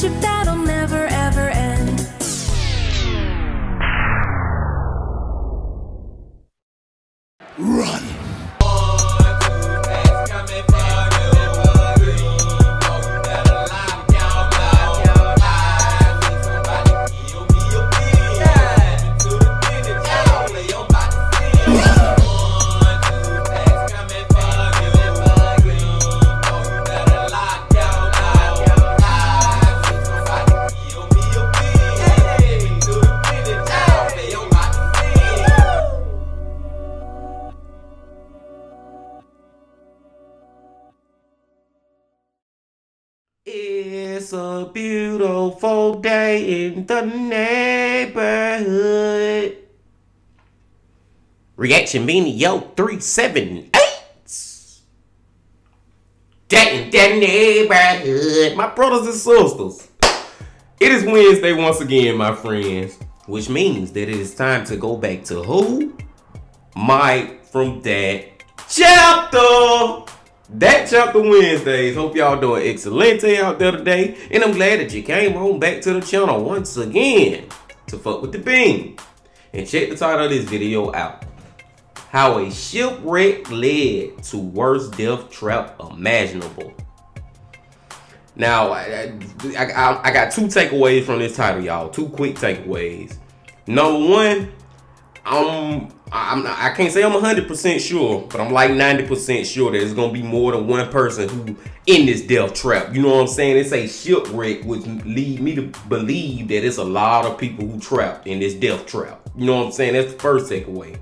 friendship that'll never ever end. Run! It's a beautiful day in the neighborhood. Reaction Video 378. Day in the neighborhood. My brothers and sisters. It is Wednesday once again, my friends. Which means that it is time to go back to who? Mike from that chapter. That Chapter Wednesdays. Hope y'all doing excelente out there today. And I'm glad that you came on back to the channel once again to fuck with the bean. And check the title of this video out. How a shipwreck led to worst death trap imaginable. Now, I got two takeaways from this title, y'all. Two quick takeaways. Number one, I can't say I'm 100% sure, but I'm like 90% sure that there's gonna be more than one person who in this death trap. You know what I'm saying? It's a shipwreck, which lead me to believe that it's a lot of people who trapped in this death trap. You know what I'm saying? That's the first takeaway.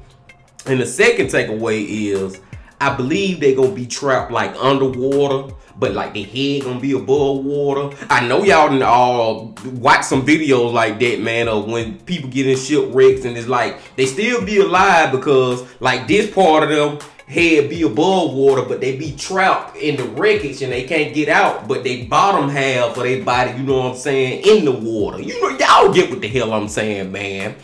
And the second takeaway is I believe they're gonna be trapped like underwater, but like their head gonna be above water. I know y'all all watch some videos like that, man, of when people get in shipwrecks and it's like they still be alive because like this part of them head be above water, but they be trapped in the wreckage and they can't get out, but they bottom half of their body, you know what I'm saying, in the water. You know, y'all get what the hell I'm saying, man.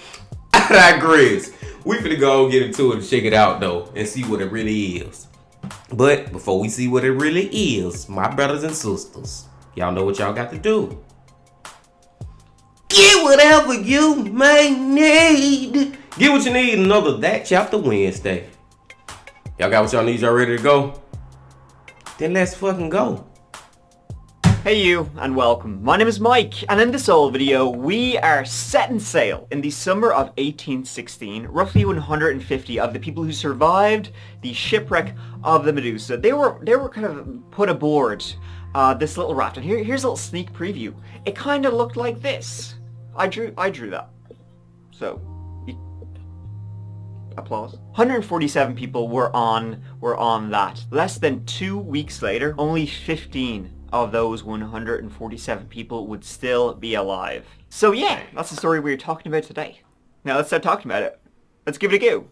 I digress. We finna go get into it and check it out though and see what it really is. But before we see what it really is, my brothers and sisters, y'all know what y'all got to do. Get whatever you may need. Get what you need another That Chapter Wednesday. Y'all got what y'all need, y'all ready to go? Then let's fucking go. Hey you, and welcome. My name is Mike, and in this old video, we are setting sail in the summer of 1816. Roughly 150 of the people who survived the shipwreck of the Medusa, they were kind of put aboard this little raft. And here's a little sneak preview. It kind of looked like this. I drew that. So, applause. 147 people were on that. Less than 2 weeks later, only 15 of those 147 people would still be alive. So yeah, that's the story we're talking about today. Now let's start talking about it. Let's give it a go.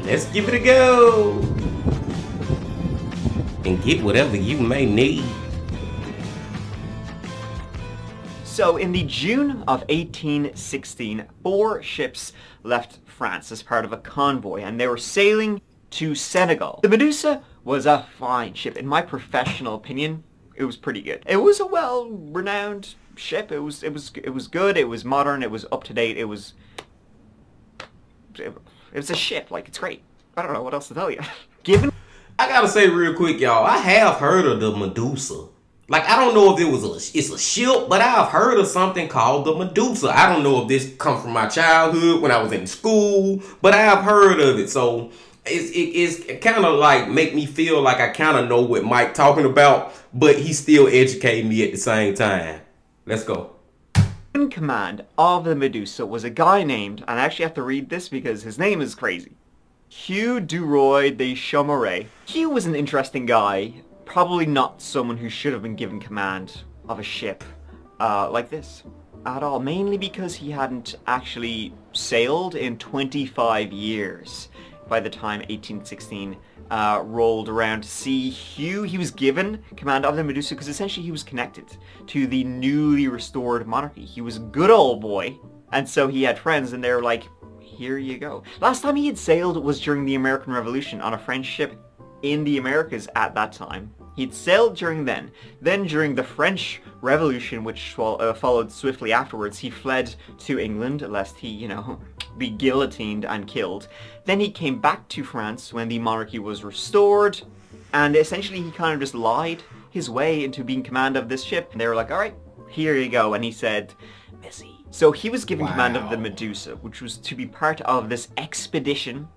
Let's give it a go. And get whatever you may need. So in the June of 1816, 4 ships left France as part of a convoy, and they were sailing to Senegal. The Medusa was a fine ship. In my professional opinion, it was pretty good. It was a well-renowned ship. It was good. It was modern. It was up to date. It was a ship. Like, it's great. I don't know what else to tell you. I gotta say real quick, y'all, I have heard of the Medusa. Like, I don't know if it's a ship, but I've heard of something called the Medusa. I don't know if this comes from my childhood when I was in school, but I have heard of it. So it's kind of like make me feel like I kind of know what Mike talking about, but he still educating me at the same time. Let's go. In command of the Medusa was a guy named, and I actually have to read this because his name is crazy, Hugh Duroy de Chaumaret. Hugh was an interesting guy, probably not someone who should have been given command of a ship like this at all, mainly because he hadn't actually sailed in 25 years. By the time 1816 rolled around to see, he was given command of the Medusa because essentially he was connected to the newly restored monarchy. He was a good old boy, and so he had friends, and they were like, here you go. Last time he had sailed was during the American Revolution on a French ship in the Americas at that time. He'd sailed during then. Then during the French Revolution, which followed swiftly afterwards, he fled to England lest he, you know, be guillotined and killed. Then he came back to France when the monarchy was restored, and essentially he kind of just lied his way into being command of this ship. And they were like, alright, here you go. And he said, Missy. So he was given command of the Medusa, which was to be part of this expedition.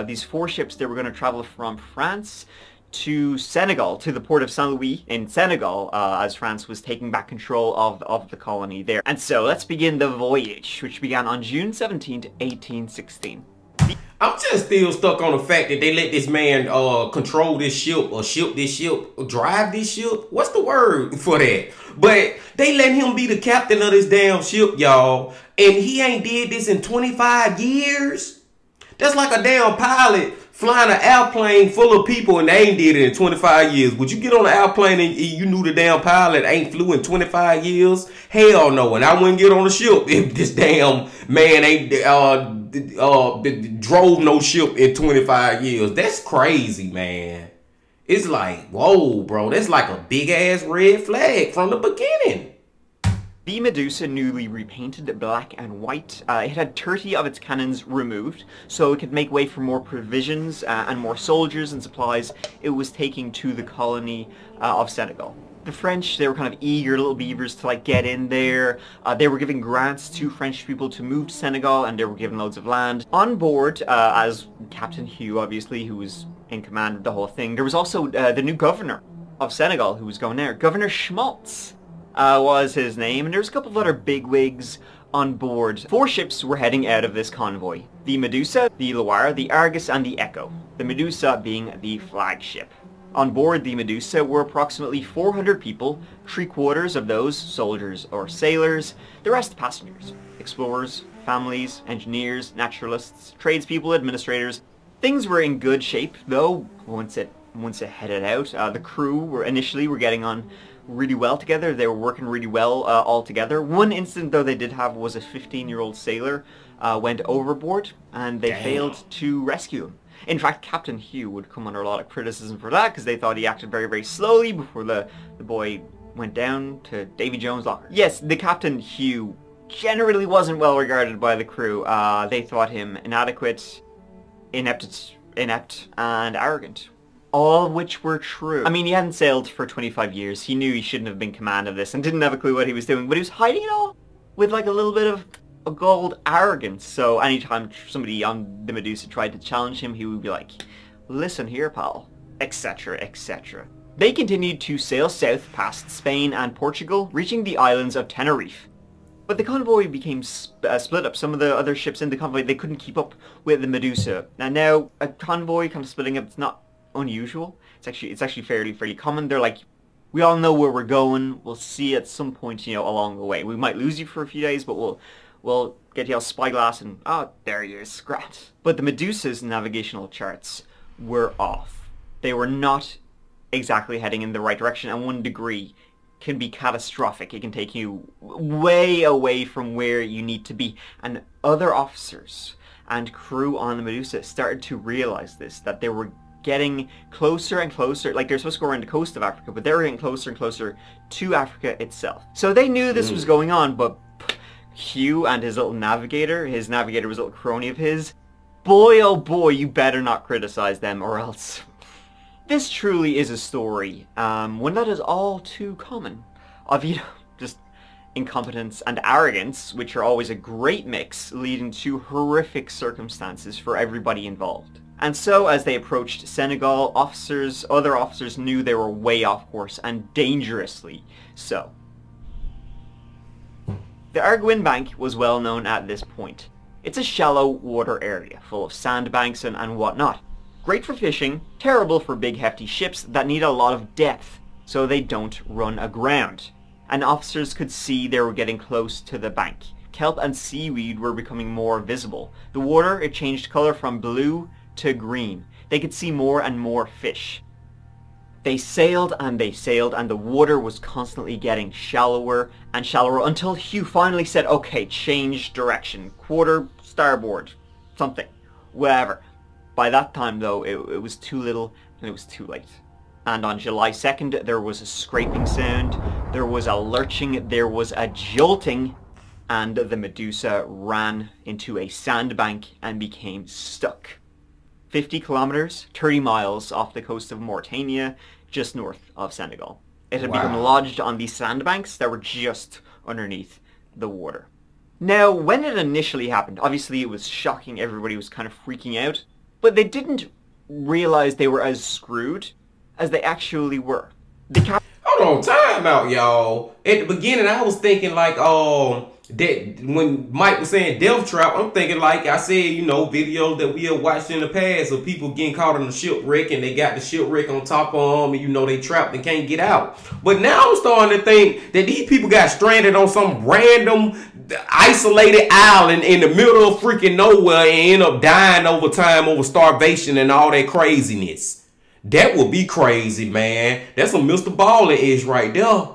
These 4 ships, they were going to travel from France to Senegal, to the port of Saint Louis in Senegal, as France was taking back control of the colony there. And so let's begin the voyage, which began on June 17th, 1816. I'm just still stuck on the fact that they let this man control this ship, or ship this ship, or drive this ship. What's the word for that? But they let him be the captain of this damn ship, y'all. And he ain't did this in 25 years. That's like a damn pilot flying an airplane full of people and they ain't did it in 25 years. Would you get on an airplane and you knew the damn pilot ain't flew in 25 years? Hell no. And I wouldn't get on the ship if this damn man ain't drove no ship in 25 years. That's crazy, man. It's like, whoa, bro. That's like a big ass red flag from the beginning. The Medusa, newly repainted black and white, it had 30 of its cannons removed, so it could make way for more provisions and more soldiers and supplies it was taking to the colony of Senegal. The French, they were kind of eager little beavers to like get in there. They were giving grants to French people to move to Senegal, and they were given loads of land. On board, as Captain Hugh, obviously, who was in command of the whole thing, there was also the new governor of Senegal who was going there. Governor Schmaltz was his name, and there's a couple of other bigwigs on board. 4 ships were heading out of this convoy. The Medusa, the Loire, the Argus, and the Echo. The Medusa being the flagship. On board the Medusa were approximately 400 people, 3/4 of those soldiers or sailors, the rest passengers, explorers, families, engineers, naturalists, tradespeople, administrators. Things were in good shape, though, once it headed out. The crew were getting on really well together. They were working really well all together. One incident, though, they did have was a 15-year-old sailor went overboard, and they failed to rescue him. In fact, Captain Hugh would come under a lot of criticism for that, because they thought he acted very, very slowly before the boy went down to Davy Jones' locker. Yes, the Captain Hugh generally wasn't well regarded by the crew. They thought him inadequate, inept, and arrogant. All of which were true. I mean, he hadn't sailed for 25 years. He knew he shouldn't have been command of this and didn't have a clue what he was doing, but he was hiding it all with like a little bit of a gold arrogance. So anytime somebody on the Medusa tried to challenge him, he would be like, listen here, pal, etc., etc. They continued to sail south past Spain and Portugal, reaching the islands of Tenerife. But the convoy became split up. Some of the other ships in the convoy, they couldn't keep up with the Medusa. And now a convoy kind of splitting up, it's not unusual. It's actually fairly common. They're like, we all know where we're going. We'll see at some point, you know, along the way. We might lose you for a few days, but we'll get you a spyglass and there you is, scrat. But the Medusa's navigational charts were off. They were not exactly heading in the right direction, and 1 degree can be catastrophic. It can take you way away from where you need to be. And other officers and crew on the Medusa started to realize this, that they were getting closer and closer. Like, they're supposed to go around the coast of Africa, but they were getting closer and closer to Africa itself. So they knew this was going on, but Hugh and his navigator was a little crony of his. Boy, oh boy, you better not criticize them or else. This truly is a story, one that is all too common of, you know, just incompetence and arrogance, which are always a great mix, leading to horrific circumstances for everybody involved. And so, as they approached Senegal, other officers knew they were way off course, and dangerously so. The Arguin Bank was well known at this point. It's a shallow water area, full of sandbanks and whatnot. Great for fishing, terrible for big hefty ships that need a lot of depth, so they don't run aground. And officers could see they were getting close to the bank. Kelp and seaweed were becoming more visible. The water, it changed color from blue to green. They could see more and more fish. They sailed, and the water was constantly getting shallower and shallower until Hugh finally said, okay, change direction, quarter starboard, something, whatever. By that time, though, it was too little and it was too late. And on July 2nd, there was a scraping sound, there was a lurching, there was a jolting, and the Medusa ran into a sandbank and became stuck. 50 kilometers, 30 miles off the coast of Mauritania, just north of Senegal. It had become lodged on these sandbanks that were just underneath the water. Now, when it initially happened, obviously it was shocking, everybody was kind of freaking out, but they didn't realize they were as screwed as they actually were. Hold on, time out, y'all. At the beginning, I was thinking like, that when Mike was saying death trap, I'm thinking like I said, you know, videos that we have watched in the past of people getting caught in the shipwreck and they got the shipwreck on top of them and, you know, they trapped and can't get out. But now I'm starting to think that these people got stranded on some random isolated island in the middle of freaking nowhere and end up dying over time over starvation and all that craziness. That would be crazy, man. That's some Mr. Baller-ish right there.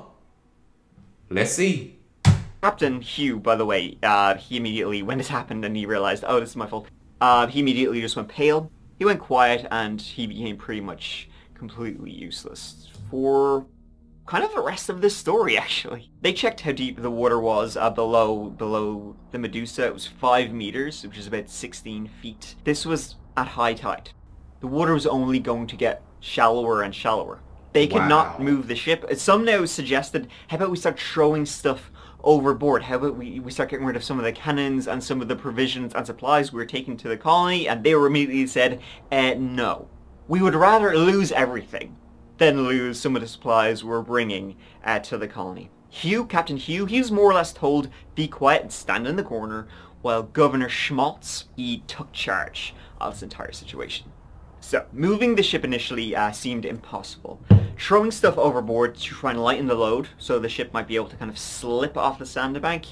Let's see. Captain Hugh, by the way, he immediately, when this happened and he realized, oh, this is my fault, he immediately just went pale. He went quiet and he became pretty much completely useless for kind of the rest of this story, actually. They checked how deep the water was below the Medusa. It was 5 meters, which is about 16 feet. This was at high tide. The water was only going to get shallower and shallower. They could not move the ship. Some now suggested, how about we start throwing stuff overboard? How about we start getting rid of some of the cannons and some of the provisions and supplies we were taking to the colony? And they were immediately said, no. We would rather lose everything than lose some of the supplies we're bringing to the colony. Hugh, Captain Hugh, he was more or less told, be quiet and stand in the corner, while Governor Schmaltz, he took charge of this entire situation. So, moving the ship initially seemed impossible. Throwing stuff overboard to try and lighten the load so the ship might be able to kind of slip off the sandbank,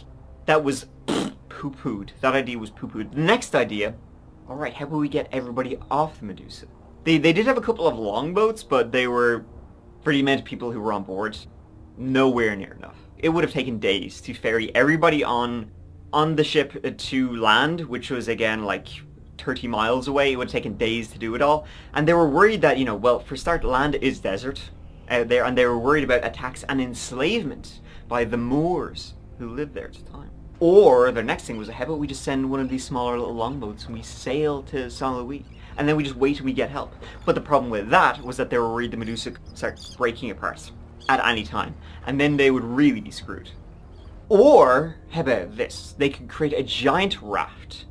that was poo-pooed. That idea was poo-pooed. The next idea, alright, how about we get everybody off the Medusa? They did have a couple of longboats, but they were, for the amount of people who were on board, nowhere near enough. It would have taken days to ferry everybody on the ship to land, which was again like 30 miles away. It would have taken days to do it all. And they were worried that, you know, well, for start, land is desert out there, and they were worried about attacks and enslavement by the Moors who lived there at the time. Or their next thing was, how about we just send one of these smaller little longboats and we sail to Saint Louis, and then we just wait and we get help. But the problem with that was that they were worried the Medusa could start breaking apart at any time, and then they would really be screwed. Or, how about this? They could create a giant raft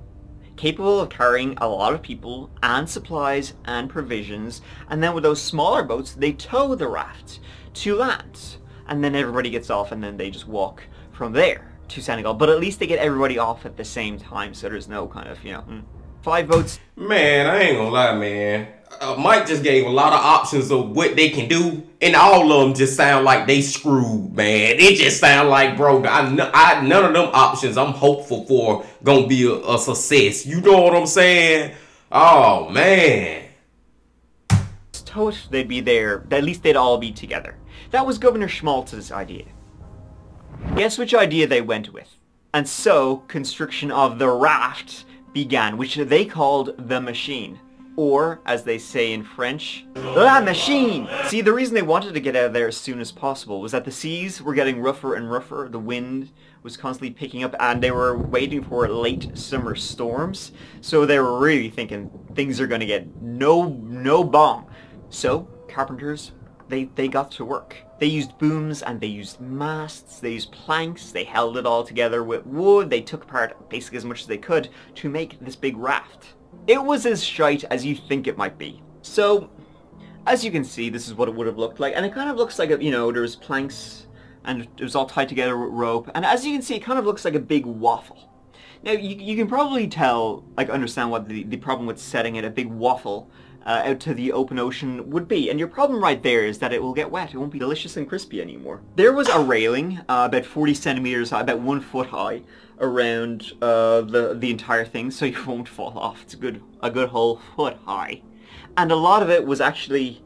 capable of carrying a lot of people and supplies and provisions, and then with those smaller boats they tow the raft to land, and then everybody gets off and then they just walk from there to Senegal. But at least they get everybody off at the same time, so there's no kind of, you know, 5 boats. Man, I ain't gonna lie, man. Mike just gave a lot of options of what they can do, and all of them just sound like they screwed, man. It just sound like, bro, none of them options I'm hopeful for gonna be a success. You know what I'm saying? Oh, man. Toast, they'd be there. At least they'd all be together. That was Governor Schmaltz's idea. Guess which idea they went with? And so, construction of the raft began, which they called the machine. Or, as they say in French, La Machine! See, the reason they wanted to get out of there as soon as possible was that the seas were getting rougher and rougher, the wind was constantly picking up, and they were waiting for late summer storms, so they were really thinking things are going to get no bomb. So, carpenters, they got to work. They used booms and they used masts, they used planks, they held it all together with wood, they took apart basically as much as they could to make this big raft. It was as shite as you think it might be. So, as you can see, this is what it would have looked like, and it kind of looks like, you know, there's planks, and it was all tied together with rope, and as you can see, it kind of looks like a big waffle. Now, you can probably tell, like, understand what the problem with setting it a big waffle out to the open ocean would be, and your problem right there is that it will get wet. It won't be delicious and crispy anymore. There was a railing about 40 centimeters high, about 1 foot high, around the entire thing, so you won't fall off. It's a good whole foot high, and a lot of it was actually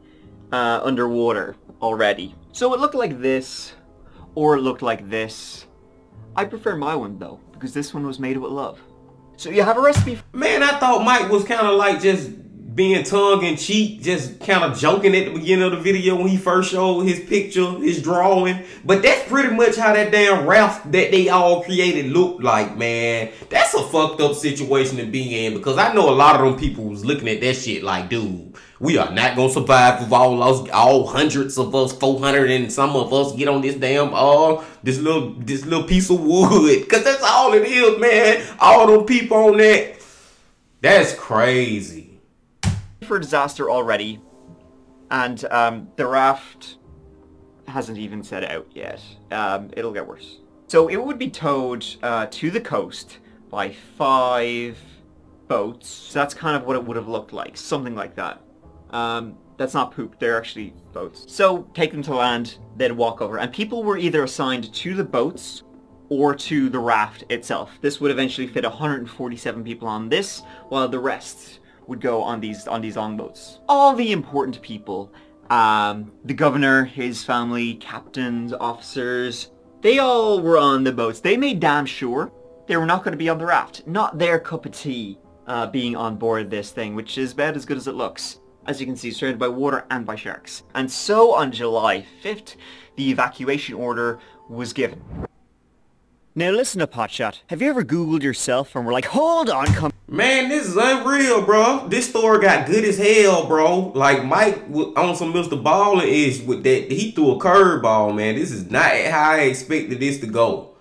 underwater already. So it looked like this, or it looked like this. I prefer my one though, because this one was made with love. So you have a recipe. Man, I thought Mike was kind of like just being tongue-in-cheek, just kind of joking at the beginning of the video when he first showed his picture, his drawing. But that's pretty much how that damn raft that they all created looked like, man. That's a fucked up situation to be in, because I know a lot of them people was looking at that shit like, dude, we are not gonna survive with all hundreds of us, 400 and some of us get on this damn this little piece of wood, cause that's all it is, man. All them people on that. That's crazy. For disaster already, and the raft hasn't even set out yet. It'll get worse. So it would be towed to the coast by 5 boats. So that's kind of what it would have looked like, something like that. That's not poop, they're actually boats. So take them to land, then walk over, and people were either assigned to the boats or to the raft itself. This would eventually fit 147 people on this, while the rest would go on these long boats. All the important people, the governor, his family, captains, officers, they all were on the boats. They made damn sure they were not going to be on the raft. Not their cup of tea being on board this thing, which is about as good as it looks. As you can see, surrounded by water and by sharks. And so on July 5th, the evacuation order was given. Now listen up, Hotshot. Have you ever Googled yourself and were like, hold on, come... Man, this is unreal, bro. This story got good as hell, bro. Like, Mike on some Mr. Ballin-ish with that. He threw a curveball, man. This is not how I expected this to go.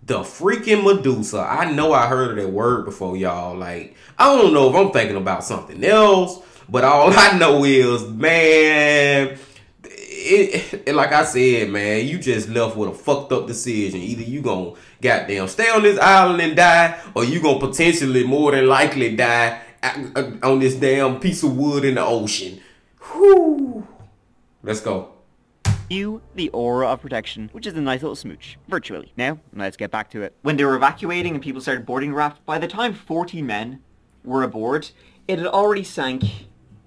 The freaking Medusa. I know I heard of that word before, y'all. Like, I don't know if I'm thinking about something else, but all I know is, man... like I said, man, you just left with a fucked up decision. Either you gonna goddamn stay on this island and die, or you gonna potentially more than likely die on this damn piece of wood in the ocean. Whew. Let's go. You the aura of protection, which is a nice little smooch, virtually. Now, let's get back to it. When they were evacuating and people started boarding the raft, by the time 40 men were aboard, it had already sank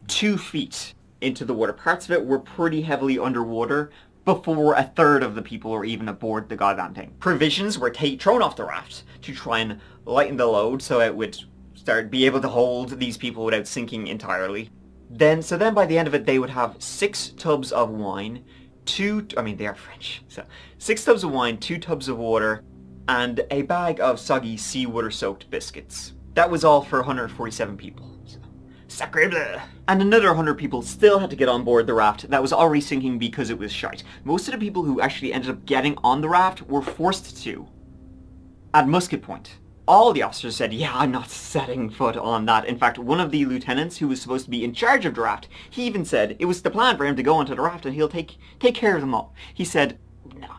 2 feet into the water. Parts of it were pretty heavily underwater before a third of the people were even aboard the goddamn thing. Provisions were thrown off the raft to try and lighten the load so it would be able to hold these people without sinking entirely. So then by the end of it, they would have 6 tubs of wine, they are French, so 6 tubs of wine, 2 tubs of water, and a bag of soggy seawater soaked biscuits. That was all for 147 people. Sacre bleu. And another 100 people still had to get on board the raft that was already sinking because it was shite. Most of the people who actually ended up getting on the raft were forced to at musket point. All the officers said, yeah, I'm not setting foot on that. In fact, one of the lieutenants who was supposed to be in charge of the raft, he even said it was the plan for him to go onto the raft and he'll take care of them all. He said, no,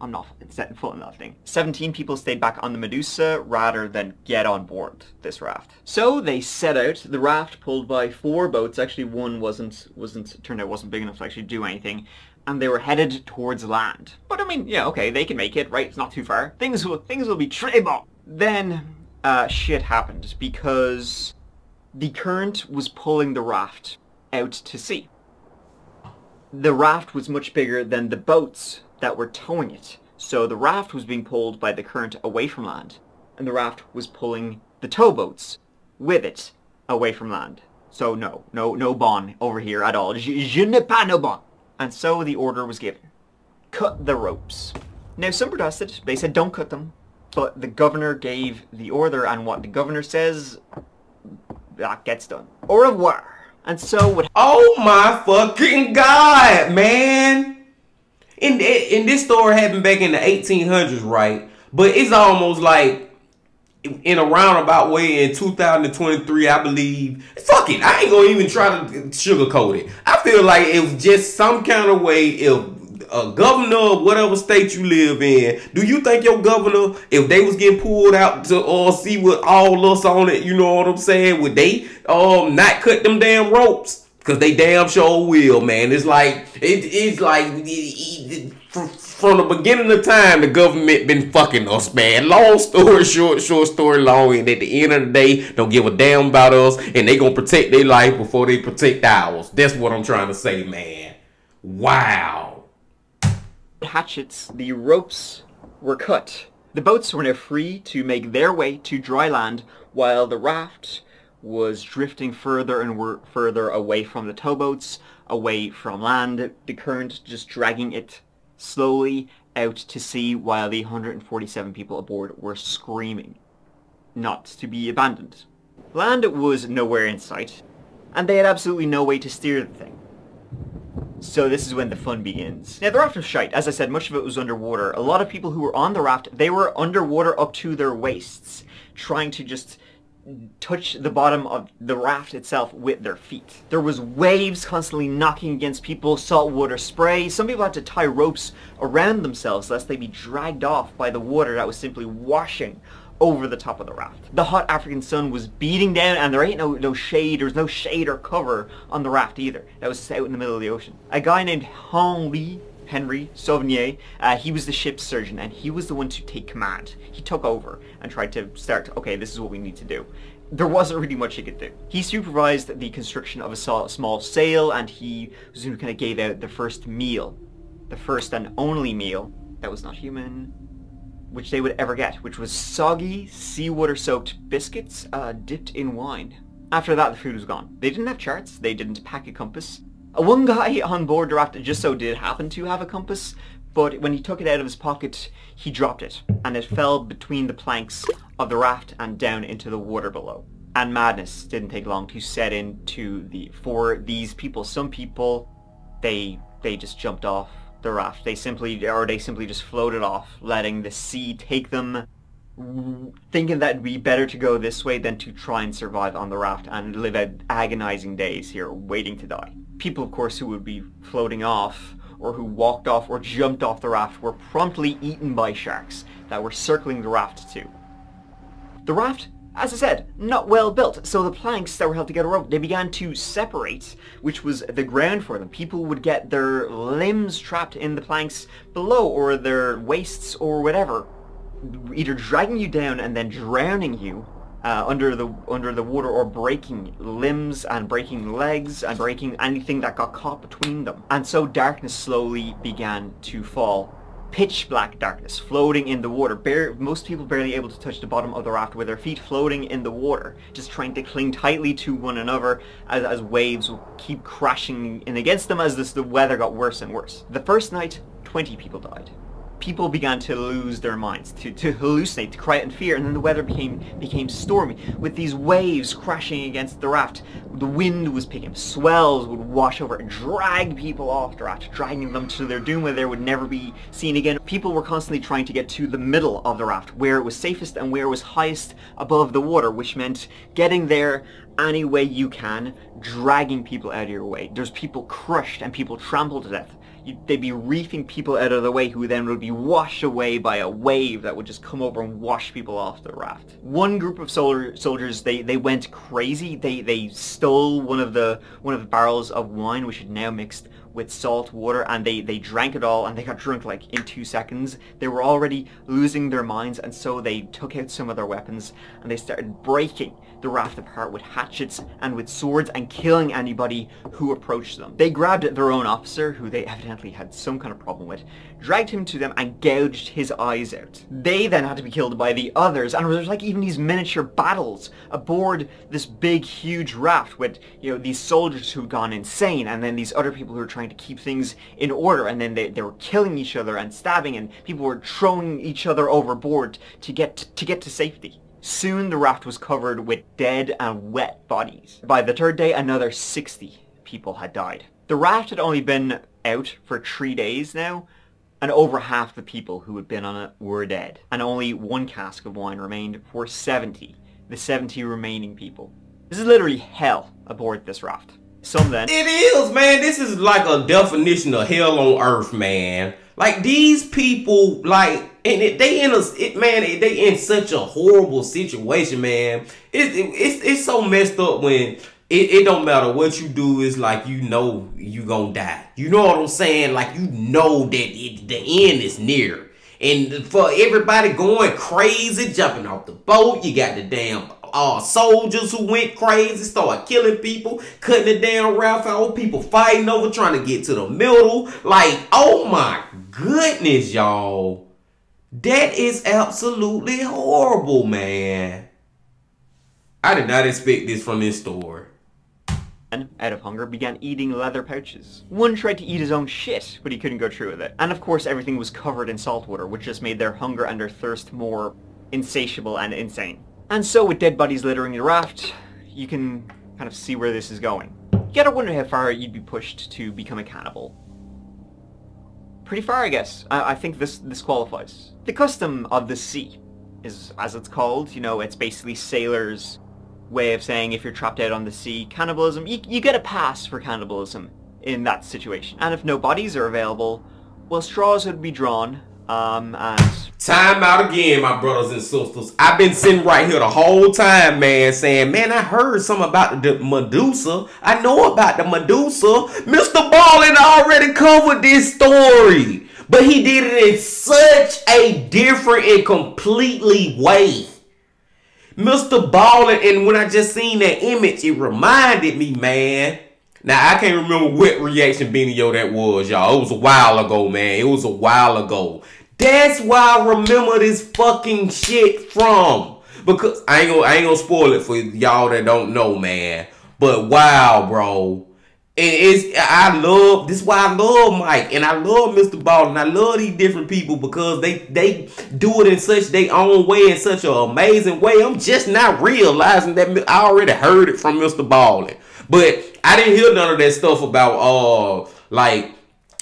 I'm not setting foot on that thing. 17 people stayed back on the Medusa rather than get on board this raft. So they set out, the raft pulled by 4 boats. Actually, one turned out wasn't big enough to actually do anything. And they were headed towards land. But I mean, yeah, okay, they can make it, right? It's not too far. Things will be très. Then, shit happened because the current was pulling the raft out to sea. The raft was much bigger than the boats that were towing it. So the raft was being pulled by the current away from land, and the raft was pulling the towboats with it away from land. So no bon over here at all. Je ne pas no bon. And so the order was given. Cut the ropes. Now some protested. They said don't cut them. But the governor gave the order, and what the governor says, that gets done. Au revoir. And so what... Oh my fucking God, man! In this story happened back in the 1800s, right? But it's almost like in a roundabout way in 2023, I believe. Fuck it, I ain't gonna even try to sugarcoat it. I feel like it was just some kind of way if a governor of whatever state you live in, do you think your governor, if they was getting pulled out to see with all us on it, you know what I'm saying, would they not cut them damn ropes? Because they damn sure will, man. It's like, from the beginning of time, the government been fucking us, man. Long story short, short story long, and at the end of the day, don't give a damn about us, and they gonna protect their life before they protect ours. That's what I'm trying to say, man. Wow. Hatchets, the ropes were cut. The boats were now free to make their way to dry land, while the raft was drifting further and further away from the towboats, away from land, the current just dragging it slowly out to sea while the 147 people aboard were screaming not to be abandoned. Land was nowhere in sight, and they had absolutely no way to steer the thing. So this is when the fun begins. Now the raft was shite. As I said, much of it was underwater. A lot of people who were on the raft, they were underwater up to their waists, trying to just touch the bottom of the raft itself with their feet. There was waves constantly knocking against people, saltwater spray. Some people had to tie ropes around themselves lest they be dragged off by the water that was simply washing over the top of the raft. The hot African sun was beating down, and there ain't no shade. There was no shade or cover on the raft either. That was out in the middle of the ocean. A guy named Henry Sauvigny, he was the ship's surgeon, and he was the one to take command. He took over and tried to start, okay, this is what we need to do. There wasn't really much he could do. He supervised the construction of a small sail, and he was who kind of gave out the first meal. The first and only meal that was not human, which they would ever get, which was soggy, seawater-soaked biscuits dipped in wine. After that, the food was gone. They didn't have charts. They didn't pack a compass. One guy on board the raft just so did happen to have a compass, but when he took it out of his pocket, he dropped it, and it fell between the planks of the raft and down into the water below. And madness didn't take long to set in for these people. Some people, they just jumped off the raft. They simply just floated off, letting the sea take them, thinking that it'd be better to go this way than to try and survive on the raft and live out agonizing days here waiting to die. People, of course, who would be floating off, or who walked off or jumped off the raft, were promptly eaten by sharks that were circling the raft too. The raft, as I said, not well built, so the planks that were held together rope, they began to separate, which was the ground for them. People would get their limbs trapped in the planks below, or their waists, or whatever, either dragging you down and then drowning you under the water, or breaking limbs and breaking legs and breaking anything that got caught between them. And so darkness slowly began to fall. Pitch black darkness, floating in the water. Most people barely able to touch the bottom of the raft with their feet floating in the water, just trying to cling tightly to one another as waves would keep crashing in against them as the weather got worse and worse. The first night, 20 people died. People began to lose their minds, to hallucinate, to cry out in fear, and then the weather became stormy, with these waves crashing against the raft. The wind was picking up, swells would wash over and drag people off the raft, dragging them to their doom where they would never be seen again. People were constantly trying to get to the middle of the raft, where it was safest and where it was highest above the water, which meant getting there any way you can, dragging people out of your way. There's people crushed and people trampled to death. They'd be reefing people out of the way who then would be washed away by a wave that would just come over and wash people off the raft. One group of soldiers, they went crazy. They stole one of the barrels of wine, which had now mixed with salt water, and they drank it all, and they got drunk like in 2 seconds. They were already losing their minds, and so they took out some of their weapons and they started breaking the raft apart with hatchets and with swords and killing anybody who approached them. They grabbed their own officer, who they evidently had some kind of problem with, dragged him to them and gouged his eyes out. They then had to be killed by the others, and there's like even these miniature battles aboard this big huge raft with, you know, these soldiers who'd gone insane, and then these other people who were trying to keep things in order, and then they were killing each other and stabbing, and people were throwing each other overboard to get to safety. Soon the raft was covered with dead and wet bodies. By the third day, another 60 people had died. The raft had only been out for 3 days now, and over half the people who had been on it were dead. And only 1 cask of wine remained for the 70 remaining people. This is literally hell aboard this raft. Some then... It is, man. This is like a definition of hell on earth, man. Like, these people, like, and they in such a horrible situation, man. It's so messed up when it don't matter what you do. It's like, you know you gonna die. You know what I'm saying? Like, you know that the end is near. And for everybody going crazy, jumping off the boat, you got the damn soldiers who went crazy, started killing people, cutting the damn raft out, people fighting over, trying to get to the middle. Like, oh my goodness, y'all. That is absolutely horrible, man. I did not expect this from this story. Out of hunger, began eating leather pouches. One tried to eat his own shit, but he couldn't go through with it. And of course, everything was covered in salt water, which just made their hunger and their thirst more insatiable and insane. And so, with dead bodies littering the raft, you can kind of see where this is going. You gotta wonder how far you'd be pushed to become a cannibal. Pretty far, I guess. I think this qualifies. The custom of the sea is, as it's called, you know, it's basically sailors' way of saying if you're trapped out on the sea, cannibalism, you get a pass for cannibalism in that situation. And if no bodies are available, well, straws would be drawn, and... Time out again, my brothers and sisters. I've been sitting right here the whole time, man, saying, man, I heard something about the medusa. I know about the medusa. Mr. Ballin already covered this story, but he did it in such a different and completely way. Mr. Ballin, and when I just seen that image, it reminded me, man. Now, I can't remember what reaction video that was, y'all. It was a while ago, man. It was a while ago. That's why I remember this fucking shit from. Because I ain't gonna spoil it for y'all that don't know, man. But wow, bro. This is why I love Mike and I love Mr. Ballin. I love these different people because they do it in such their own way, in such an amazing way. I'm just not realizing that I already heard it from Mr. Ballin. But I didn't hear none of that stuff about like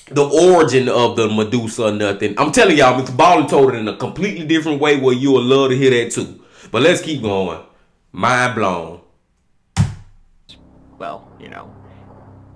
the origin of the medusa or nothing. I'm telling y'all, Mr. Ballin told it in a completely different way where you will love to hear that too. But let's keep going. Mind blown. Well, you know.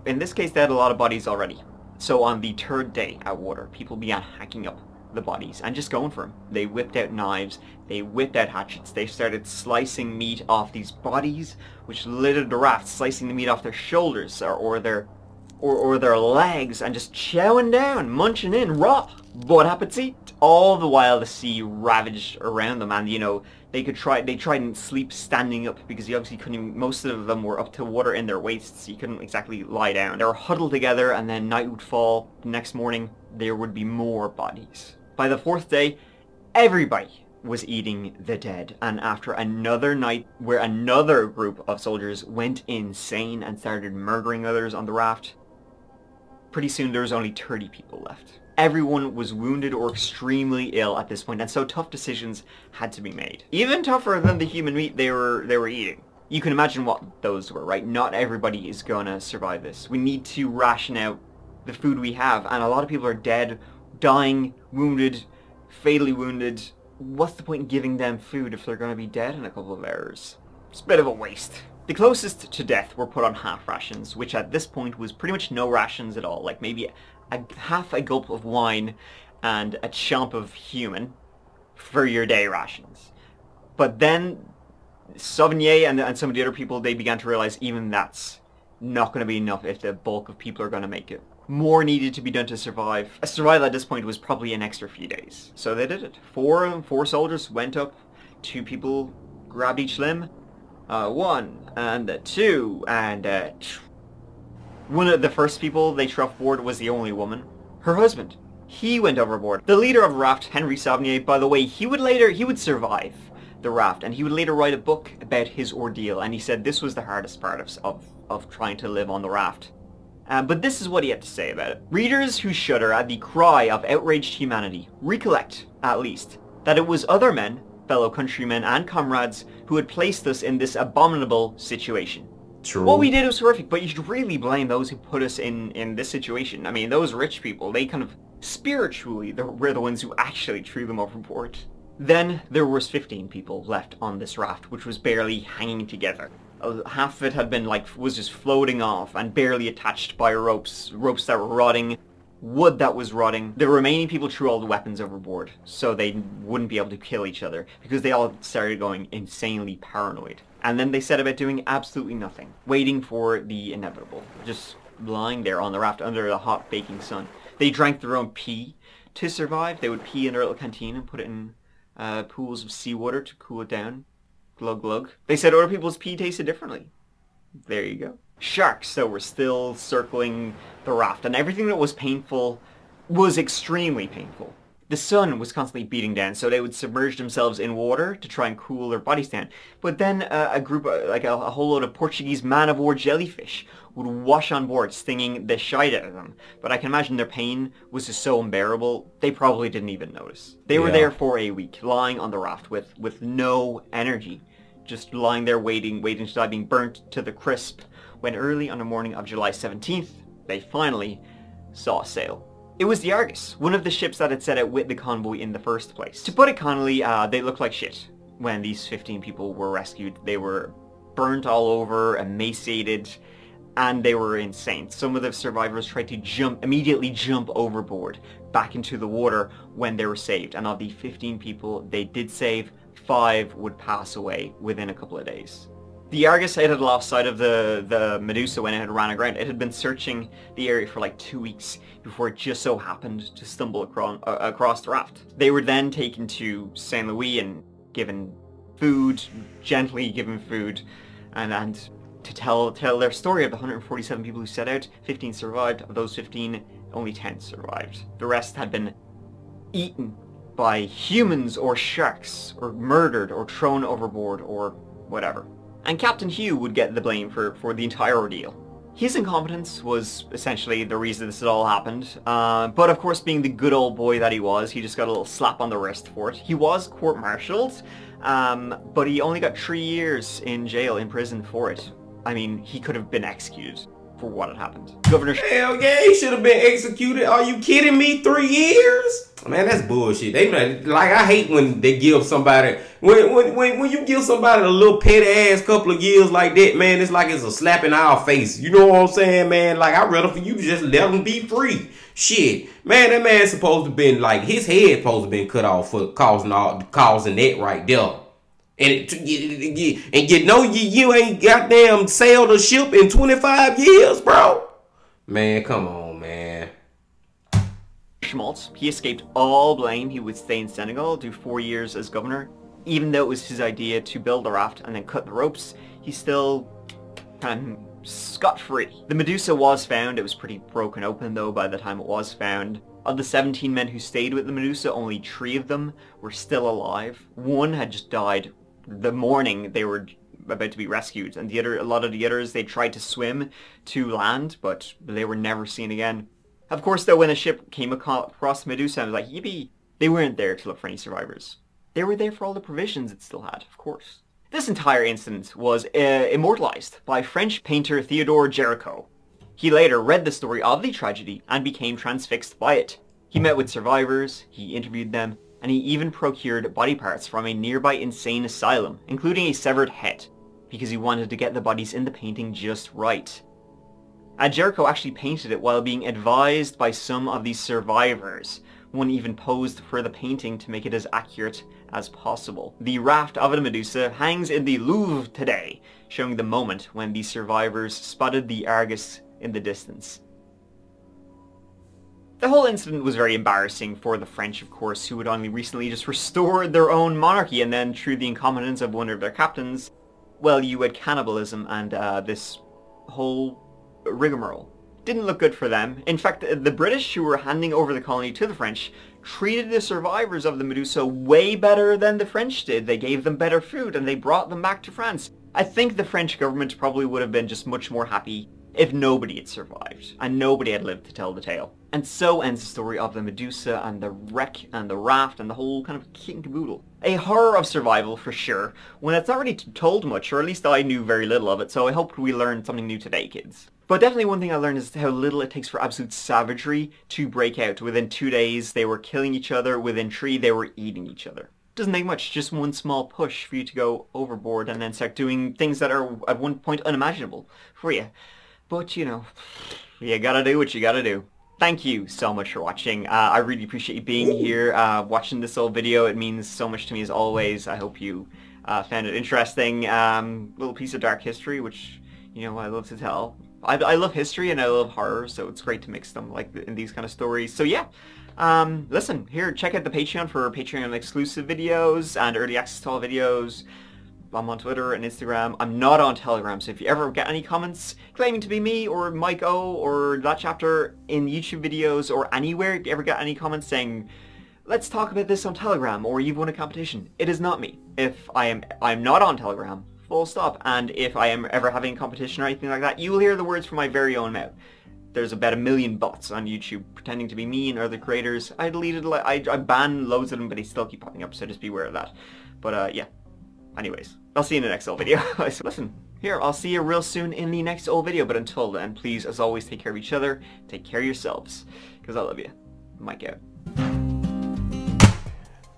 In this case, they had a lot of bodies already. So on the third day at water, people began hacking up the bodies and just going for them. They whipped out knives, they whipped out hatchets, they started slicing meat off these bodies, which littered the raft, slicing the meat off their shoulders or their legs, and just chowing down, munching in raw. Bon appetit! All the while the sea ravaged around them, and you know, they tried and sleep standing up because you obviously couldn't even, most of them were up to water in their waists, so you couldn't exactly lie down. They were huddled together, and then night would fall. The next morning, there would be more bodies. By the fourth day, everybody was eating the dead, and after another night where another group of soldiers went insane and started murdering others on the raft, pretty soon there was only 30 people left. Everyone was wounded or extremely ill at this point, and so tough decisions had to be made. Even tougher than the human meat they were eating. You can imagine what those were, right? Not everybody is gonna survive this. We need to ration out the food we have, and a lot of people are dead, dying, wounded, fatally wounded. What's the point in giving them food if they're gonna be dead in a couple of hours? It's a bit of a waste. The closest to death were put on half rations, which at this point was pretty much no rations at all, like maybe half a gulp of wine and a chomp of human for your day rations. But then Sauvigny and some of the other people, they began to realize even that's not going to be enough if the bulk of people are going to make it. More needed to be done to survive. A survival at this point was probably an extra few days. So they did it. Four soldiers went up, 2 people grabbed each limb, 1 and 2 and one of the first people they threw off board was the only woman. Her husband. He went overboard. The leader of the raft, Henry Sauvigny, by the way, he would survive the raft, and he would later write a book about his ordeal, and he said this was the hardest part of trying to live on the raft. But this is what he had to say about it. Readers who shudder at the cry of outraged humanity recollect, at least, that it was other men, fellow countrymen and comrades, who had placed us in this abominable situation. True. What we did was horrific, but you should really blame those who put us in this situation. I mean, those rich people, they kind of spiritually were the ones who actually threw them overboard. Then there was 15 people left on this raft, which was barely hanging together. Half of it had been was just floating off and barely attached by ropes that were rotting, wood that was rotting. The remaining people threw all the weapons overboard so they wouldn't be able to kill each other because they all started going insanely paranoid. And then they set about doing absolutely nothing, waiting for the inevitable, just lying there on the raft under the hot baking sun. They drank their own pee to survive. They would pee in their little canteen and put it in pools of seawater to cool it down. Glug glug. They said other people's pee tasted differently. There you go. Sharks, though, were still circling the raft, and everything that was painful was extremely painful. The sun was constantly beating down, so they would submerge themselves in water to try and cool their bodies down. But then a group, like a whole load of Portuguese man-of-war jellyfish would wash on board, stinging the shite out of them. But I can imagine their pain was just so unbearable, they probably didn't even notice. They were there for a week, lying on the raft with no energy. Just lying there waiting to die, being burnt to the crisp, when early on the morning of July 17th, they finally saw sail. It was the Argus, one of the ships that had set out with the convoy in the first place. To put it connolly, they looked like shit when these 15 people were rescued. They were burnt all over, emaciated, and they were insane. Some of the survivors tried to immediately jump overboard back into the water when they were saved. And of the 15 people they did save, 5 would pass away within a couple of days. The Argus had lost sight of the Medusa when it had ran aground. It had been searching the area for like 2 weeks before it just so happened to stumble across the raft. They were then taken to St. Louis and given food, gently given food, and to tell their story of the 147 people who set out. 15 survived. Of those 15, only 10 survived. The rest had been eaten by humans or sharks, or murdered, or thrown overboard, or whatever. And Captain Hugh would get the blame for the entire ordeal. His incompetence was essentially the reason this had all happened, but of course, being the good old boy that he was, he just got a little slap on the wrist for it. He was court-martialed, but he only got 3 years in jail, in prison for it. I mean, he could have been executed for what had happened. Governor... Hell yeah, he should have been executed. Are you kidding me? 3 years? Man, that's bullshit. Like, I hate when they give somebody, when you give somebody a little petty ass couple of years like that, man, it's like it's a slap in our face. You know what I'm saying, man? Like, I'd rather for you to just let them be free. Shit. Man, that man's supposed to been, like, his head supposed to been cut off for causing that right there. And you know you ain't goddamn sailed a ship in 25 years, bro. Man, come on, man. Schmaltz, he escaped all blame. He would stay in Senegal, do 4 years as governor. Even though it was his idea to build a raft and then cut the ropes, he's still kind of scot-free. The Medusa was found. It was pretty broken open, though, by the time it was found. Of the 17 men who stayed with the Medusa, only 3 of them were still alive. 1 had just died the morning they were about to be rescued, and a lot of the others, they tried to swim to land, but they were never seen again. Of course, though, when a ship came across Medusa, I was like, yippee, they weren't there to look for any survivors. They were there for all the provisions it still had, of course. This entire incident was immortalized by French painter Theodore Géricault. He later read the story of the tragedy and became transfixed by it. He met with survivors, he interviewed them, and he even procured body parts from a nearby insane asylum, including a severed head, because he wanted to get the bodies in the painting just right. Géricault actually painted it while being advised by some of these survivors. One even posed for the painting to make it as accurate as possible. The raft of the Medusa hangs in the Louvre today, showing the moment when the survivors spotted the Argus in the distance. The whole incident was very embarrassing for the French, of course, who had only recently just restored their own monarchy, and then through the incompetence of one of their captains, well, you had cannibalism and this whole rigmarole. Didn't look good for them. In fact, the British, who were handing over the colony to the French, treated the survivors of the Medusa way better than the French did. They gave them better food and they brought them back to France. I think the French government probably would have been just much more happy if nobody had survived and nobody had lived to tell the tale. And so ends the story of the Medusa and the wreck and the raft and the whole kind of kit and caboodle. A horror of survival for sure, when it's not really told much, or at least I knew very little of it, so I hope we learned something new today, kids. But definitely one thing I learned is how little it takes for absolute savagery to break out. Within 2 days they were killing each other, within 3 they were eating each other. Doesn't take much, just one small push for you to go overboard and then start doing things that are at one point unimaginable for you. But you know, you gotta do what you gotta do. Thank you so much for watching. I really appreciate you being here, watching this whole video. It means so much to me as always. I hope you found it interesting. Little piece of dark history, which, you know, I love to tell. I love history and I love horror, so it's great to mix them like in these kind of stories. So yeah, listen, here, check out the Patreon for Patreon exclusive videos and early access to all videos. I'm on Twitter and Instagram. I'm not on Telegram, so if you ever get any comments claiming to be me or Mike O or that chapter in YouTube videos or anywhere, if you ever get any comments saying let's talk about this on Telegram, or you've won a competition. It is not me. If I'm not on Telegram, full stop. And if I am ever having a competition or anything like that, you will hear the words from my very own mouth. There's about 1 million bots on YouTube pretending to be me and other creators. I deleted, I banned loads of them, but they still keep popping up, so just beware of that. But yeah. Anyways, I'll see you in the next old video. So listen, here, I'll see you real soon in the next old video, but until then, please, as always, take care of each other, take care of yourselves, because I love you. Mike out.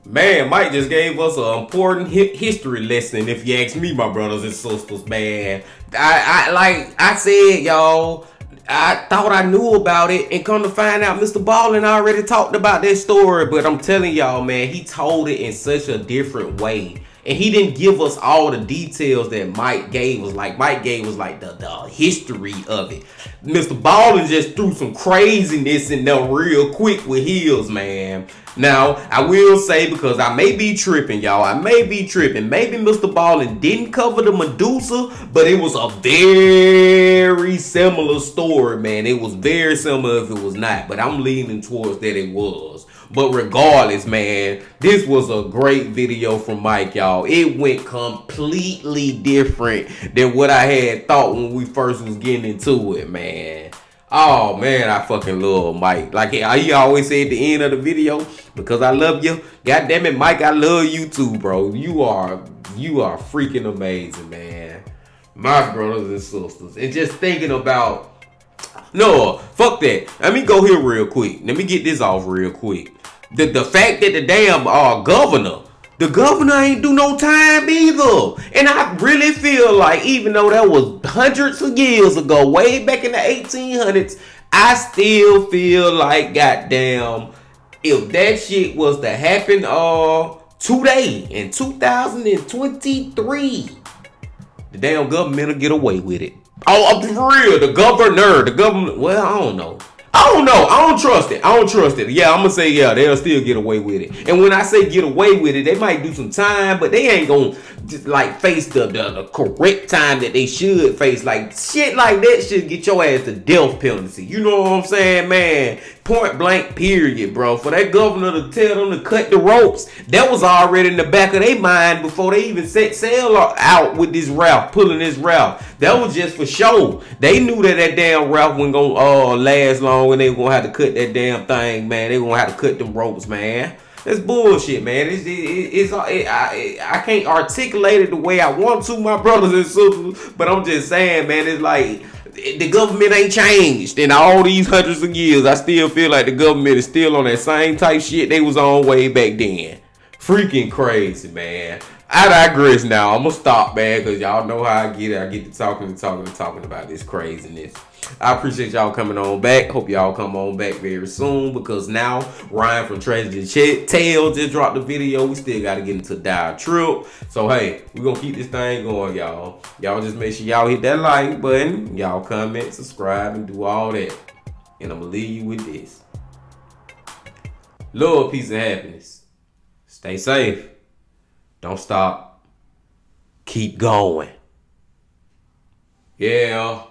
Man, Mike just gave us an important history lesson, if you ask me, my brothers and sisters, man. Like I said, y'all, I thought I knew about it, and come to find out, Mr. Ballin already talked about that story, but I'm telling y'all, man, he told it in such a different way. And he didn't give us all the details that Mike gave us. Like, Mike gave us, like, the history of it. Mr. Ballin just threw some craziness in there real quick with his, man. Now, I will say, because I may be tripping, y'all. I may be tripping. Maybe Mr. Ballin didn't cover the Medusa, but it was a very similar story, man. It was very similar if it was not. But I'm leaning towards that it was. But regardless, man, this was a great video from Mike, y'all. It went completely different than what I had thought when we first was getting into it, man. Oh, man, I fucking love Mike. Like he always say at the end of the video, because I love you. God damn it, Mike, I love you too, bro. You are freaking amazing, man. My brothers and sisters. And just thinking about... No, fuck that. Let me go here real quick. Let me get this off real quick. The fact that the damn the governor ain't do no time either. And I really feel like, even though that was hundreds of years ago, way back in the 1800s, I still feel like, goddamn, if that shit was to happen today in 2023, the damn government will get away with it. Oh, for real, the government, well, I don't know. I don't trust it. Yeah, I'm gonna say, yeah, they'll still get away with it. And when I say get away with it, they might do some time, but they ain't gonna just like face the correct time that they should face. Like, shit like that should get your ass the death penalty. You know what I'm saying, man? Point blank, period, bro. For that governor to tell them to cut the ropes, that was already in the back of their mind before they even set sail out with this route, pulling this route. That was just for show. They knew that damn route wasn't gonna last long, and they were gonna have to cut that damn thing, man. They were gonna have to cut them ropes, man. That's bullshit, man. I can't articulate it the way I want to, my brothers and sisters, but I'm just saying, man, it's like, the government ain't changed in all these hundreds of years. I still feel like the government is still on that same type shit they was on way back then. Freaking crazy, man. I digress now. I'm gonna stop, man, because y'all know how I get it. I get to talking about this craziness. I appreciate y'all coming on back. Hope y'all come on back very soon, because now Ryan from Treasure Tale just dropped the video. We still got to get into Dire Trip. So, hey, we're going to keep this thing going, y'all. Y'all just make sure y'all hit that like button. Y'all comment, subscribe, and do all that. And I'm going to leave you with this. Love, peace, and happiness. Stay safe. Don't stop. Keep going. Yeah.